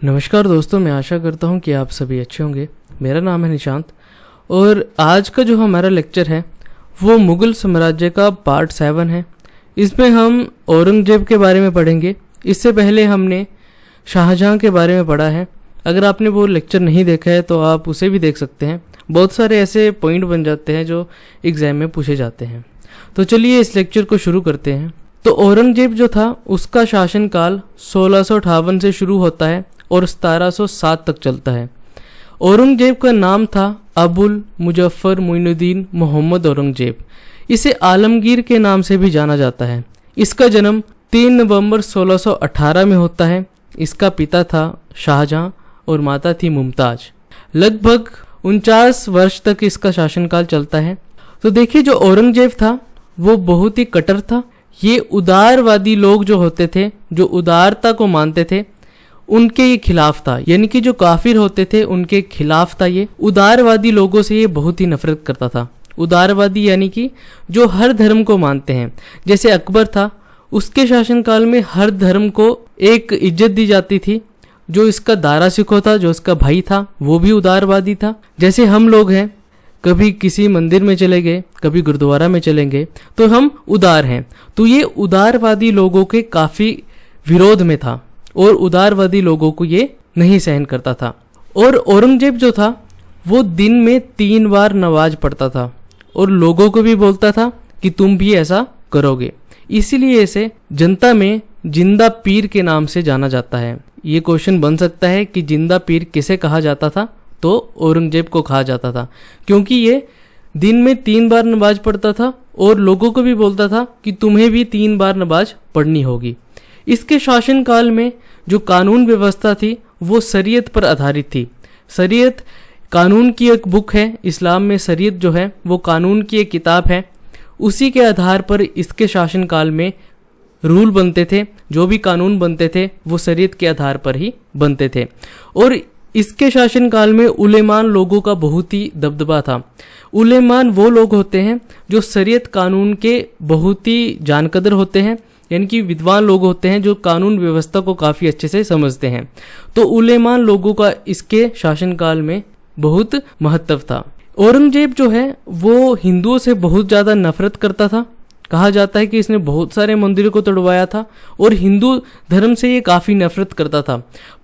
नमस्कार दोस्तों, मैं आशा करता हूँ कि आप सभी अच्छे होंगे। मेरा नाम है निशांत और आज का जो हमारा लेक्चर है वो मुग़ल साम्राज्य का पार्ट 7 है। इसमें हम औरंगजेब के बारे में पढ़ेंगे। इससे पहले हमने शाहजहां के बारे में पढ़ा है। अगर आपने वो लेक्चर नहीं देखा है तो आप उसे भी देख सकते हैं। बहुत सारे ऐसे पॉइंट बन जाते हैं जो एग्ज़ाम में पूछे जाते हैं। तो चलिए इस लेक्चर को शुरू करते हैं। तो औरंगजेब जो था उसका शासनकाल 1658 से शुरू होता है और 1707 तक चलता है। औरंगजेब का नाम था अबुल मुजफ्फर मुइनुद्दीन मोहम्मद औरंगजेब। इसे आलमगीर के नाम से भी जाना जाता है। इसका जन्म 3 नवंबर 1618 में होता है। इसका पिता था शाहजहां और माता थी मुमताज। लगभग 49 वर्ष तक इसका शासनकाल चलता है। तो देखिए, जो औरंगजेब था वो बहुत ही कट्टर था। ये उदारवादी लोग जो होते थे, जो उदारता को मानते थे, उनके ये खिलाफ था। यानी कि जो काफिर होते थे उनके खिलाफ था। ये उदारवादी लोगों से ये बहुत ही नफरत करता था। उदारवादी यानी कि जो हर धर्म को मानते हैं। जैसे अकबर था, उसके शासनकाल में हर धर्म को एक इज्जत दी जाती थी। जो इसका दारा सिखो था, जो इसका भाई था, वो भी उदारवादी था। जैसे हम लोग हैं, कभी किसी मंदिर में चले गए, कभी गुरुद्वारा में चलेंगे तो हम उदार हैं। तो ये उदारवादी लोगों के काफी विरोध में था और उदारवादी लोगों को ये नहीं सहन करता था। और औरंगजेब जो था वो दिन में 3 बार नमाज पढ़ता था और लोगों को भी बोलता था कि तुम भी ऐसा करोगे। इसीलिए इसे जनता में जिंदा पीर के नाम से जाना जाता है। ये क्वेश्चन बन सकता है कि जिंदा पीर किसे कहा जाता था? तो औरंगजेब को कहा जाता था, क्योंकि ये दिन में 3 बार नमाज पढ़ता था और लोगों को भी बोलता था कि तुम्हें भी 3 बार नमाज पढ़नी होगी। इसके शासनकाल में जो कानून व्यवस्था थी वो शरीयत पर आधारित थी। शरीयत कानून की एक बुक है। इस्लाम में शरीयत जो है वो कानून की एक किताब है। उसी के आधार पर इसके शासनकाल में रूल बनते थे। जो भी कानून बनते थे वो शरीयत के आधार पर ही बनते थे। और इसके शासनकाल में उलेमान लोगों का बहुत ही दबदबा था। उलेमान वो लोग होते हैं जो शरीयत कानून के बहुत ही जानकदर होते हैं, यानी कि विद्वान लोग होते हैं जो कानून व्यवस्था को काफ़ी अच्छे से समझते हैं। तो उलेमान लोगों का इसके शासनकाल में बहुत महत्व था। औरंगजेब जो है वो हिंदुओं से बहुत ज़्यादा नफरत करता था। कहा जाता है कि इसने बहुत सारे मंदिरों को तोड़वाया था और हिंदू धर्म से ये काफ़ी नफरत करता था।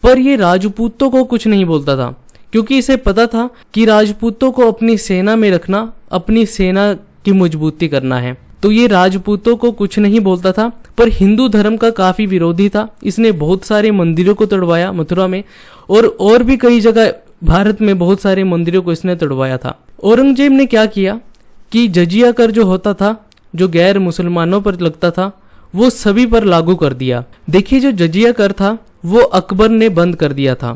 पर ये राजपूतों को कुछ नहीं बोलता था, क्योंकि इसे पता था कि राजपूतों को अपनी सेना में रखना, अपनी सेना की मजबूती करना है। तो ये राजपूतों को कुछ नहीं बोलता था, पर हिंदू धर्म का काफ़ी विरोधी था। इसने बहुत सारे मंदिरों को तोड़वाया मथुरा में, और भी कई जगह भारत में बहुत सारे मंदिरों को इसने तोड़वाया था। औरंगजेब ने क्या किया कि जजिया कर जो होता था, जो गैर मुसलमानों पर लगता था, वो सभी पर लागू कर दिया। देखिए, जो जजिया कर था वो अकबर ने बंद कर दिया था,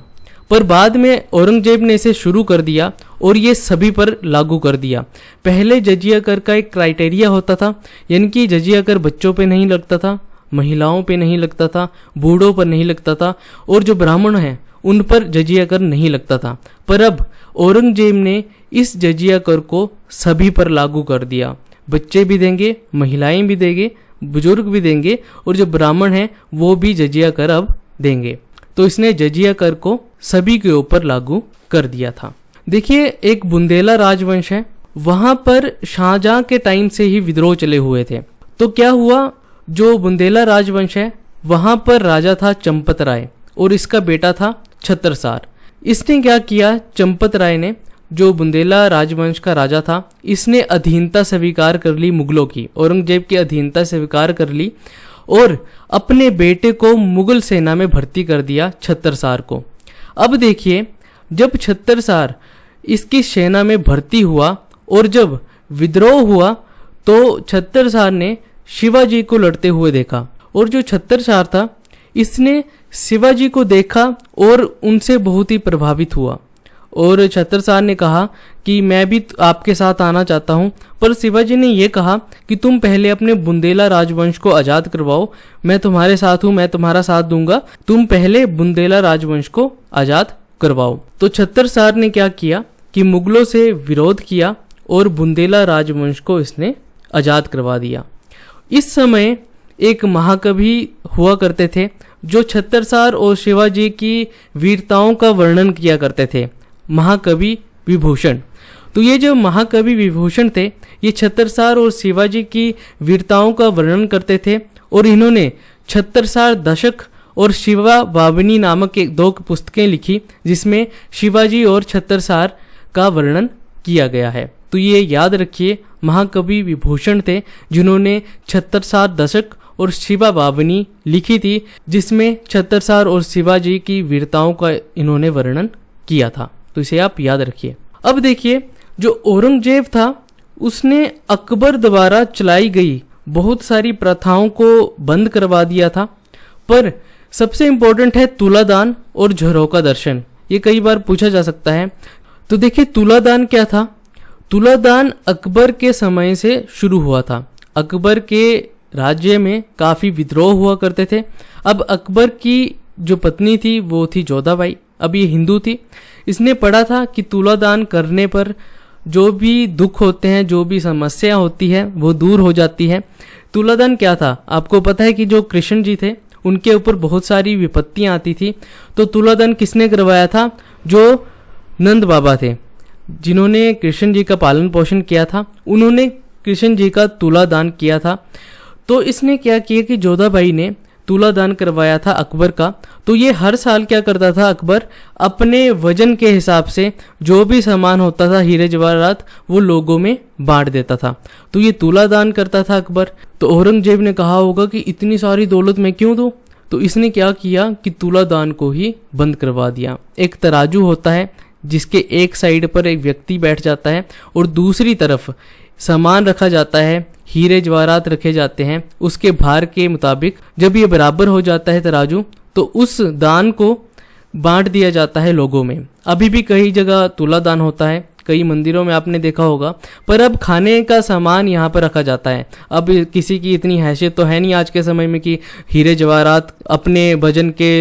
पर बाद में औरंगजेब ने इसे शुरू कर दिया और ये सभी पर लागू कर दिया। पहले जजिया कर का एक क्राइटेरिया होता था, यानी कि जजिया कर बच्चों पे नहीं लगता था, महिलाओं पे नहीं लगता था, बूढ़ों पर नहीं लगता था, और जो ब्राह्मण हैं उन पर जजिया कर नहीं लगता था। पर अब औरंगजेब ने इस जजिया कर को सभी पर लागू कर दिया। बच्चे भी देंगे, महिलाएं भी देंगे, बुजुर्ग भी देंगे, और जो ब्राह्मण हैं वो भी जजिया कर अब देंगे। तो इसने जजिया कर को सभी के ऊपर लागू कर दिया था। देखिए, एक बुंदेला राजवंश है, वहां पर शाहजहां के टाइम से ही विद्रोह चले हुए थे। तो क्या हुआ, जो बुंदेला राजवंश है वहां पर राजा था चंपत राय और इसका बेटा था छत्रसार। इसने क्या किया, चंपत राय ने, जो बुंदेला राजवंश का राजा था, इसने अधीनता स्वीकार कर ली मुगलों की। औरंगजेब की अधीनता स्वीकार कर ली और अपने बेटे को मुगल सेना में भर्ती कर दिया, छत्रसार को। अब देखिए, जब छत्रसार इसकी सेना में भर्ती हुआ और जब विद्रोह हुआ तो छत्रसार ने शिवाजी को लड़ते हुए देखा। और जो छत्रसार था इसने शिवाजी को देखा और उनसे बहुत ही प्रभावित हुआ। और छत्रसार ने कहा कि मैं भी आपके साथ आना चाहता हूं। पर शिवाजी ने यह कहा कि तुम पहले अपने बुंदेला राजवंश को आज़ाद करवाओ, मैं तुम्हारे साथ हूं, मैं तुम्हारा साथ दूंगा, तुम पहले बुंदेला राजवंश को आज़ाद करवाओ। तो छत्रसार ने क्या किया कि मुगलों से विरोध किया और बुंदेला राजवंश को इसने आज़ाद करवा दिया। इस समय एक महाकवि हुआ करते थे जो छत्रसाल और शिवाजी की वीरताओं का वर्णन किया करते थे, महाकवि विभूषण। तो ये जो महाकवि विभूषण थे, ये छत्रसाल और शिवाजी की वीरताओं का वर्णन करते थे और इन्होंने छत्रसाल दशक और शिवा वावनी नामक एक 2 पुस्तकें लिखी, जिसमें शिवाजी और छत्रसाल का वर्णन किया गया है। तो ये याद रखिए, महाकवि विभूषण थे जिन्होंने छत्रसाल दशक और शिवा वावनी लिखी थी, जिसमें छत्रसाल और शिवाजी की वीरताओं का इन्होंने वर्णन किया था। तो इसे आप याद रखिए। अब देखिए, जो औरंगजेब था उसने अकबर द्वारा चलाई गई बहुत सारी प्रथाओं को बंद करवा दिया था, पर सबसे इंपॉर्टेंट है तुलादान और झरोका दर्शन। ये कई बार पूछा जा सकता है। तो देखिए, तुलादान क्या था? तुलादान अकबर के समय से शुरू हुआ था। अकबर के राज्य में काफ़ी विद्रोह हुआ करते थे। अब अकबर की जो पत्नी थी वो थी जोधाबाई। अब ये हिंदू थी। इसने पढ़ा था कि तुलादान करने पर जो भी दुख होते हैं, जो भी समस्या होती है, वो दूर हो जाती है। तुलादान क्या था? आपको पता है कि जो कृष्ण जी थे उनके ऊपर बहुत सारी विपत्तियां आती थी। तो तुलादान किसने करवाया था? जो नंद बाबा थे, जिन्होंने कृष्ण जी का पालन पोषण किया था, उन्होंने कृष्ण जी का तुलादान किया था। तो इसने क्या किया कि जोधाबाई ने तुलादान करवाया था अकबर का। तो ये हर साल क्या करता था अकबर, अपने वजन के हिसाब से जो भी सामान होता था, हीरे जवाहरात, वो लोगों में बांट देता था। तो ये तुलादान करता था अकबर। तो औरंगजेब ने कहा होगा कि इतनी सारी दौलत मैं क्यों दूं? तो इसने क्या किया कि तुलादान को ही बंद करवा दिया। एक तराजू होता है जिसके एक साइड पर एक व्यक्ति बैठ जाता है और दूसरी तरफ सामान रखा जाता है, हीरे जवाहरात रखे जाते हैं। उसके भार के मुताबिक जब ये बराबर हो जाता है तराजू, तो उस दान को बांट दिया जाता है लोगों में। अभी भी कई जगह तुलादान होता है, कई मंदिरों में आपने देखा होगा। पर अब खाने का सामान यहाँ पर रखा जाता है। अब किसी की इतनी हैसियत तो है नहीं आज के समय में कि हीरे जवाहरात अपने वजन के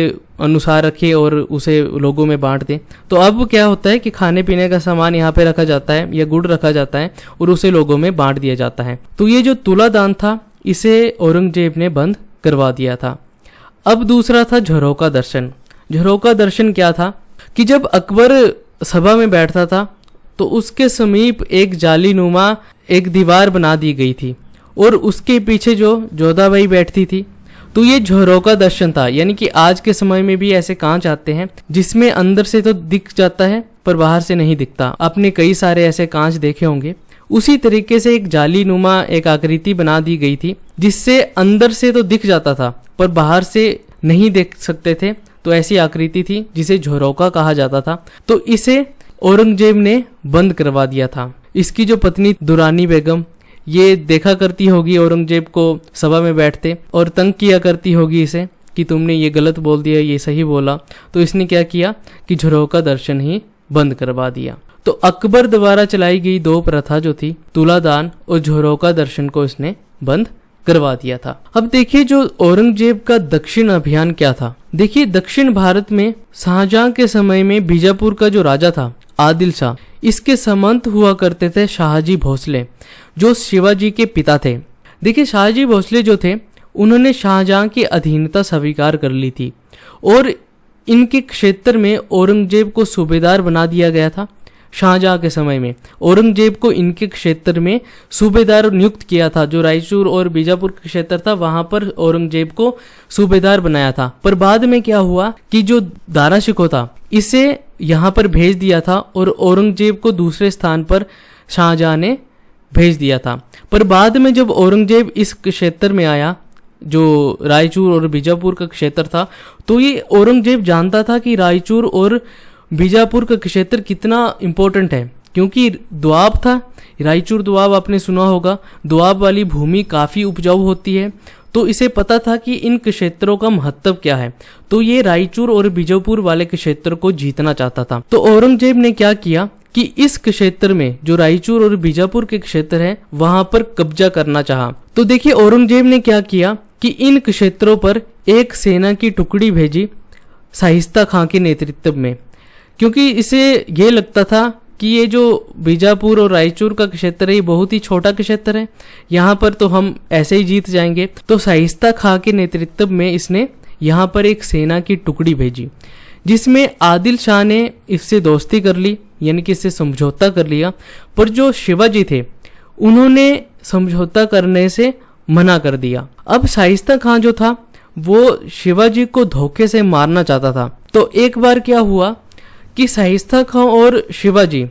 अनुसार रखे और उसे लोगों में बांट दें। तो अब क्या होता है कि खाने पीने का सामान यहाँ पे रखा जाता है या गुड़ रखा जाता है और उसे लोगों में बांट दिया जाता है। तो ये जो तुलादान था, इसे औरंगजेब ने बंद करवा दिया था। अब दूसरा था झरोका दर्शन। झरोका दर्शन क्या था कि जब अकबर सभा में बैठता था तो उसके समीप एक जालीनुमा एक दीवार बना दी गई थी और उसके पीछे जो जोधाबाई बैठती थी। तो ये झरोका दर्शन था, यानी कि आज के समय में भी ऐसे कांच आते हैं जिसमें अंदर से तो दिख जाता है पर बाहर से नहीं दिखता। आपने कई सारे ऐसे कांच देखे होंगे। उसी तरीके से एक जालीनुमा एक आकृति बना दी गई थी जिससे अंदर से तो दिख जाता था पर बाहर से नहीं देख सकते थे। तो ऐसी आकृति थी जिसे झरोका कहा जाता था। तो इसे औरंगजेब ने बंद करवा दिया था। इसकी जो पत्नी दुरानी बेगम, ये देखा करती होगी औरंगजेब को सभा में बैठते और तंग किया करती होगी इसे कि तुमने ये गलत बोल दिया, ये सही बोला। तो इसने क्या किया कि झरोका दर्शन ही बंद करवा दिया। तो अकबर द्वारा चलाई गई 2 प्रथा जो थी, तुलादान और झरोका दर्शन, को इसने बंद करवा दिया था। अब देखिए, जो औरंगजेब का दक्षिण अभियान क्या था। देखिए, दक्षिण भारत में शाहजहां के समय में बीजापुर का जो राजा था आदिल शाह, इसके सामंत हुआ करते थे शाहजी भोसले, जो शिवाजी के पिता थे। देखिए, शाहजी भोसले जो थे उन्होंने शाहजहां की अधीनता स्वीकार कर ली थी और इनके क्षेत्र में औरंगजेब को सूबेदार बना दिया गया था। शाहजहां के समय में औरंगजेब को इनके क्षेत्र में सूबेदार नियुक्त किया था। जो रायचूर और बीजापुर का क्षेत्र था वहां पर औरंगजेब को सूबेदार बनाया था। पर बाद में क्या हुआ कि जो दारा शिकोह था इसे यहाँ पर भेज दिया था और औरंगजेब को दूसरे स्थान पर शाहजहां ने भेज दिया था। पर बाद में जब औरंगजेब इस क्षेत्र में आया, जो रायचूर और बीजापुर का क्षेत्र था, तो ये औरंगजेब जानता था कि रायचूर और बीजापुर का क्षेत्र कितना इम्पोर्टेंट है, क्योंकि दोआब था। रायचूर दोआब आपने सुना होगा। दोआब वाली भूमि काफ़ी उपजाऊ होती है। तो इसे पता था कि इन क्षेत्रों का महत्व क्या है। तो ये रायचूर और बीजापुर वाले क्षेत्र को जीतना चाहता था। तो औरंगजेब ने क्या किया कि इस क्षेत्र में जो रायचूर और बीजापुर के क्षेत्र है वहां पर कब्जा करना चाहा। तो देखिए, औरंगजेब ने क्या किया कि इन क्षेत्रों पर एक सेना की टुकड़ी भेजी शाहिस्ता खां के नेतृत्व में, क्योंकि इसे ये लगता था कि ये जो बीजापुर और रायचूर का क्षेत्र है ये बहुत ही छोटा क्षेत्र है, यहाँ पर तो हम ऐसे ही जीत जाएंगे। तो शाहिस्ता खां के नेतृत्व में इसने यहाँ पर एक सेना की टुकड़ी भेजी, जिसमें आदिल शाह ने इससे दोस्ती कर ली, यानी कि इससे समझौता कर लिया। पर जो शिवाजी थे उन्होंने समझौता करने से मना कर दिया। अब शाइस्ता खां जो था वो शिवाजी को धोखे से मारना चाहता था। तो एक बार क्या हुआ कि शाइस्ता खां और शिवाजी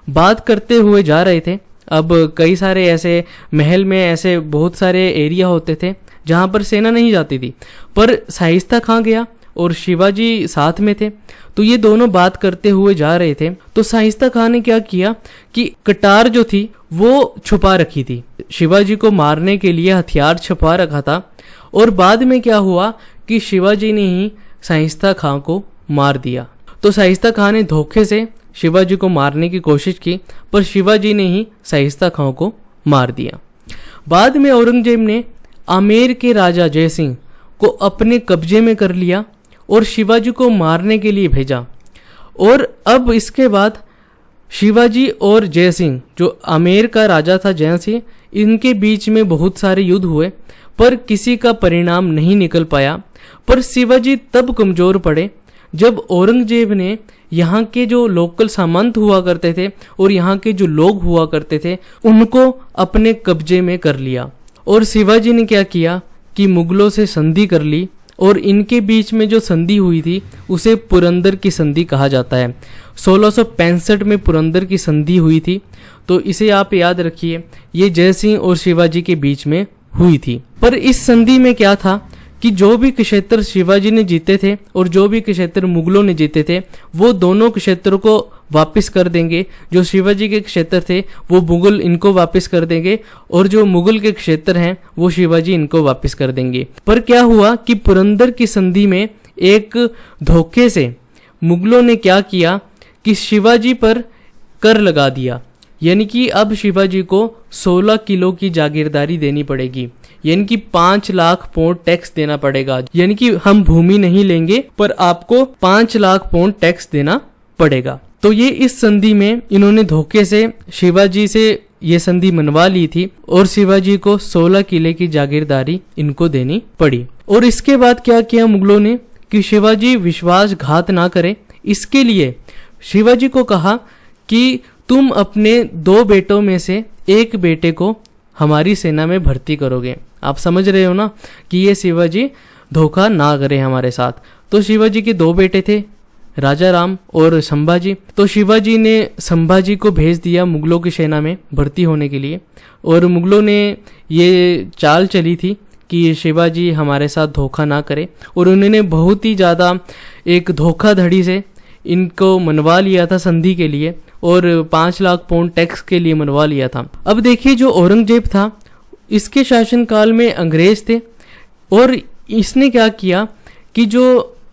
बात करते हुए जा रहे थे। अब कई सारे ऐसे महल में ऐसे बहुत सारे एरिया होते थे जहाँ पर सेना नहीं जाती थी, पर शाइस्ता खां गया और शिवाजी साथ में थे। तो ये दोनों बात करते हुए जा रहे थे। तो शाइस्ता खां ने क्या किया कि कटार जो थी वो छुपा रखी थी, शिवाजी को मारने के लिए हथियार छुपा रखा था। और बाद में क्या हुआ कि शिवाजी ने ही शाइस्ता खां को मार दिया। तो शाइस्ता खां ने धोखे से शिवाजी को मारने की कोशिश की, पर शिवाजी ने ही शाइस्ता खां को मार दिया। बाद में औरंगजेब ने आमेर के राजा जय सिंह को अपने कब्जे में कर लिया और शिवाजी को मारने के लिए भेजा। और अब इसके बाद शिवाजी और जय सिंह, जो आमेर का राजा था जय सिंह, इनके बीच में बहुत सारे युद्ध हुए, पर किसी का परिणाम नहीं निकल पाया। पर शिवाजी तब कमजोर पड़े जब औरंगजेब ने यहाँ के जो लोकल सामंत हुआ करते थे और यहाँ के जो लोग हुआ करते थे उनको अपने कब्जे में कर लिया। और शिवाजी ने क्या किया कि मुगलों से संधि कर ली, और इनके बीच में जो संधि हुई थी उसे पुरंदर की संधि कहा जाता है। 1665 में पुरंदर की संधि हुई थी। तो इसे आप याद रखिए, ये जय सिंह और शिवाजी के बीच में हुई थी। पर इस संधि में क्या था कि जो भी क्षेत्र शिवाजी ने जीते थे और जो भी क्षेत्र मुगलों ने जीते थे वो दोनों क्षेत्रों को वापस कर देंगे। जो शिवाजी के क्षेत्र थे वो मुगल इनको वापस कर देंगे, और जो मुगल के क्षेत्र हैं वो शिवाजी इनको वापस कर देंगे। पर क्या हुआ कि पुरंदर की संधि में एक धोखे से मुगलों ने क्या किया कि शिवाजी पर कर लगा दिया, यानी कि अब शिवाजी को 16 किलो की जागीरदारी देनी पड़ेगी, यानी कि 5 लाख पौंड टैक्स देना पड़ेगा। यानी कि हम भूमि नहीं लेंगे पर आपको 5 लाख पौंड टैक्स देना पड़ेगा। तो ये इस संधि में इन्होंने धोखे से शिवाजी से ये संधि मनवा ली थी और शिवाजी को 16 किले की जागीरदारी इनको देनी पड़ी। और इसके बाद क्या किया मुगलों ने कि शिवाजी विश्वासघात ना करे, इसके लिए शिवाजी को कहा कि तुम अपने 2 बेटों में से एक बेटे को हमारी सेना में भर्ती करोगे। आप समझ रहे हो ना कि ये शिवाजी धोखा ना करे हमारे साथ। तो शिवाजी के 2 बेटे थे, राजा राम और संभाजी। तो शिवाजी ने संभाजी को भेज दिया मुगलों की सेना में भर्ती होने के लिए। और मुगलों ने ये चाल चली थी कि शिवाजी हमारे साथ धोखा ना करे, और उन्होंने बहुत ही ज़्यादा एक धोखाधड़ी से इनको मनवा लिया था संधि के लिए, और 5 लाख पौंड टैक्स के लिए मनवा लिया था। अब देखिए जो औरंगजेब था इसके शासनकाल में अंग्रेज थे, और इसने क्या किया कि जो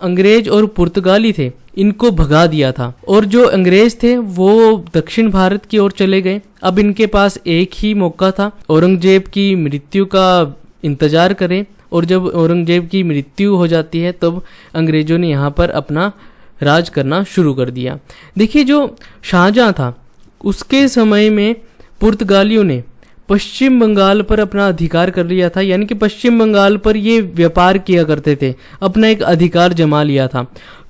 अंग्रेज और पुर्तगाली थे इनको भगा दिया था, और जो अंग्रेज थे वो दक्षिण भारत की ओर चले गए। अब इनके पास एक ही मौका था, औरंगजेब की मृत्यु का इंतजार करें, और जब औरंगजेब की मृत्यु हो जाती है तब अंग्रेजों ने यहाँ पर अपना राज करना शुरू कर दिया। देखिए जो शाहजहां था उसके समय में पुर्तगालियों ने पश्चिम बंगाल पर अपना अधिकार कर लिया था, यानी कि पश्चिम बंगाल पर ये व्यापार किया करते थे, अपना एक अधिकार जमा लिया था।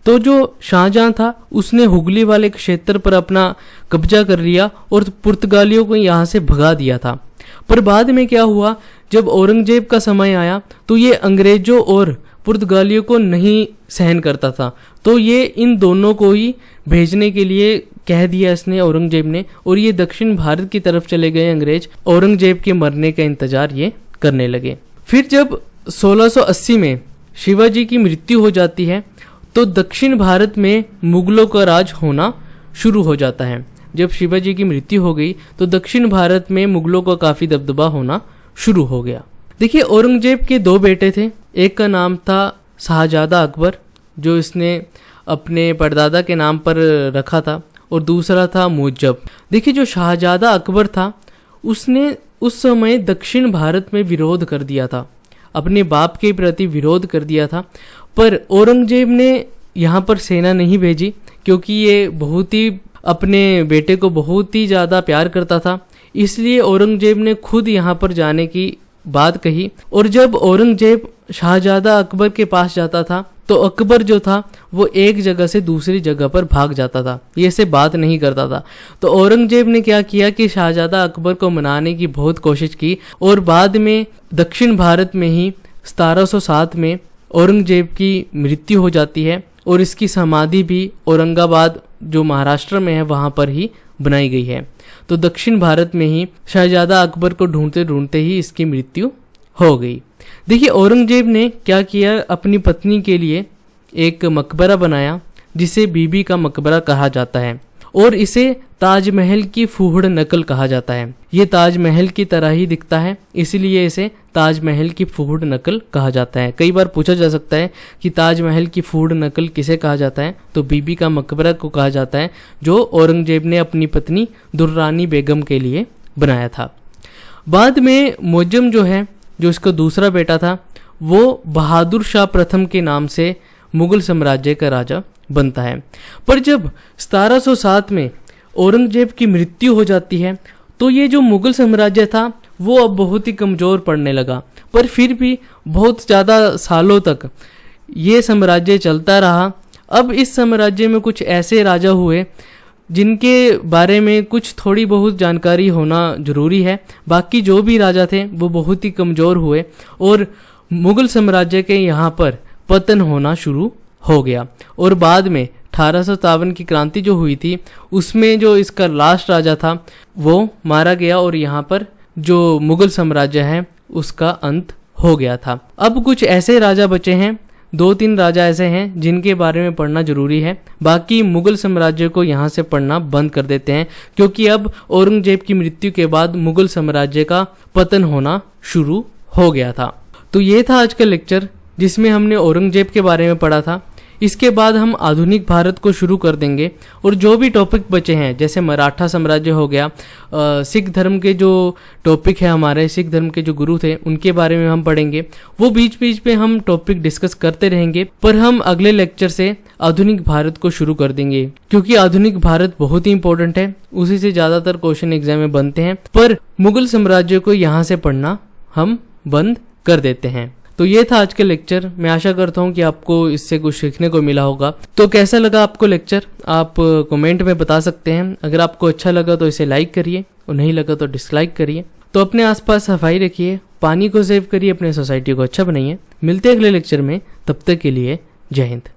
तो जो शाहजहां था उसने हुगली वाले क्षेत्र पर अपना कब्जा कर लिया और पुर्तगालियों को यहाँ से भगा दिया था। पर बाद में क्या हुआ, जब औरंगजेब का समय आया तो ये अंग्रेजों और पुर्तगालियों को नहीं सहन करता था, तो ये इन दोनों को ही भेजने के लिए कह दिया इसने औरंगजेब ने, और ये दक्षिण भारत की तरफ चले गए अंग्रेज। औरंगजेब के मरने का इंतजार ये करने लगे। फिर जब 1680 में शिवाजी की मृत्यु हो जाती है तो दक्षिण भारत में मुगलों का राज होना शुरू हो जाता है। जब शिवाजी की मृत्यु हो गई तो दक्षिण भारत में मुगलों का काफी दबदबा होना शुरू हो गया। देखिए औरंगजेब के 2 बेटे थे, एक का नाम था शाहजादा अकबर जो इसने अपने परदादा के नाम पर रखा था, और दूसरा था मुइज्जब। देखिए जो शाहजादा अकबर था उसने उस समय दक्षिण भारत में विरोध कर दिया था, अपने बाप के प्रति विरोध कर दिया था। पर औरंगजेब ने यहाँ पर सेना नहीं भेजी क्योंकि ये बहुत ही अपने बेटे को बहुत ही ज़्यादा प्यार करता था, इसलिए औरंगजेब ने खुद यहाँ पर जाने की बात कही। और जब औरंगजेब शाहजादा अकबर के पास जाता था तो अकबर जो था वो एक जगह से दूसरी जगह पर भाग जाता था, ये से बात नहीं करता था। तो औरंगजेब ने क्या किया कि शाहजादा अकबर को मनाने की बहुत कोशिश की और बाद में दक्षिण भारत में ही 1707 में औरंगजेब की मृत्यु हो जाती है और इसकी समाधि भी औरंगाबाद जो महाराष्ट्र में है वहाँ पर ही बनाई गई है। तो दक्षिण भारत में ही शाहजादा अकबर को ढूंढते ढूंढते ही इसकी मृत्यु हो गई। देखिए औरंगजेब ने क्या किया, अपनी पत्नी के लिए एक मकबरा बनाया जिसे बीबी का मकबरा कहा जाता है और इसे ताजमहल की फूहड़ नकल कहा जाता है। ये ताजमहल की तरह ही दिखता है, इसलिए इसे ताजमहल की फूहड़ नकल कहा जाता है। कई बार पूछा जा सकता है कि ताजमहल की फूहड़ नकल किसे कहा जाता है, तो बीबी का मकबरा को कहा जाता है जो औरंगजेब ने अपनी पत्नी दुर्रानी बेगम के लिए बनाया था। बाद में मुअज्जम जो है, जो इसका दूसरा बेटा था, वो बहादुर शाह प्रथम के नाम से मुगल साम्राज्य का राजा बनता है। पर जब 1707 में औरंगजेब की मृत्यु हो जाती है तो ये जो मुगल साम्राज्य था वो अब बहुत ही कमज़ोर पड़ने लगा। पर फिर भी बहुत ज़्यादा सालों तक ये साम्राज्य चलता रहा। अब इस साम्राज्य में कुछ ऐसे राजा हुए जिनके बारे में कुछ थोड़ी बहुत जानकारी होना जरूरी है। बाकी जो भी राजा थे वो बहुत ही कमज़ोर हुए और मुगल साम्राज्य के यहाँ पर पतन होना शुरू हो गया। और बाद में 1857 की क्रांति जो हुई थी उसमें जो इसका लास्ट राजा था वो मारा गया और यहाँ पर जो मुगल साम्राज्य है उसका अंत हो गया था। अब कुछ ऐसे राजा बचे हैं, 2-3 राजा ऐसे हैं जिनके बारे में पढ़ना जरूरी है। बाकी मुगल साम्राज्य को यहाँ से पढ़ना बंद कर देते हैं क्योंकि अब औरंगजेब की मृत्यु के बाद मुगल साम्राज्य का पतन होना शुरू हो गया था। तो ये था आज का लेक्चर जिसमें हमने औरंगजेब के बारे में पढ़ा था। इसके बाद हम आधुनिक भारत को शुरू कर देंगे और जो भी टॉपिक बचे हैं जैसे मराठा साम्राज्य हो गया, सिख धर्म के जो टॉपिक है, हमारे सिख धर्म के जो गुरु थे उनके बारे में हम पढ़ेंगे। वो बीच बीच में हम टॉपिक डिस्कस करते रहेंगे, पर हम अगले लेक्चर से आधुनिक भारत को शुरू कर देंगे क्योंकि आधुनिक भारत बहुत ही इंपॉर्टेंट है, उसी से ज़्यादातर क्वेश्चन एग्जाम में बनते हैं। पर मुगल साम्राज्य को यहाँ से पढ़ना हम बंद कर देते हैं। तो ये था आज का लेक्चर। मैं आशा करता हूँ कि आपको इससे कुछ सीखने को मिला होगा। तो कैसा लगा आपको लेक्चर आप कमेंट में बता सकते हैं। अगर आपको अच्छा लगा तो इसे लाइक करिए और नहीं लगा तो डिसलाइक करिए। तो अपने आसपास सफाई रखिए, पानी को सेव करिए, अपने सोसाइटी को अच्छा बनाइए। मिलते हैं अगले लेक्चर में, तब तक के लिए जय हिंद।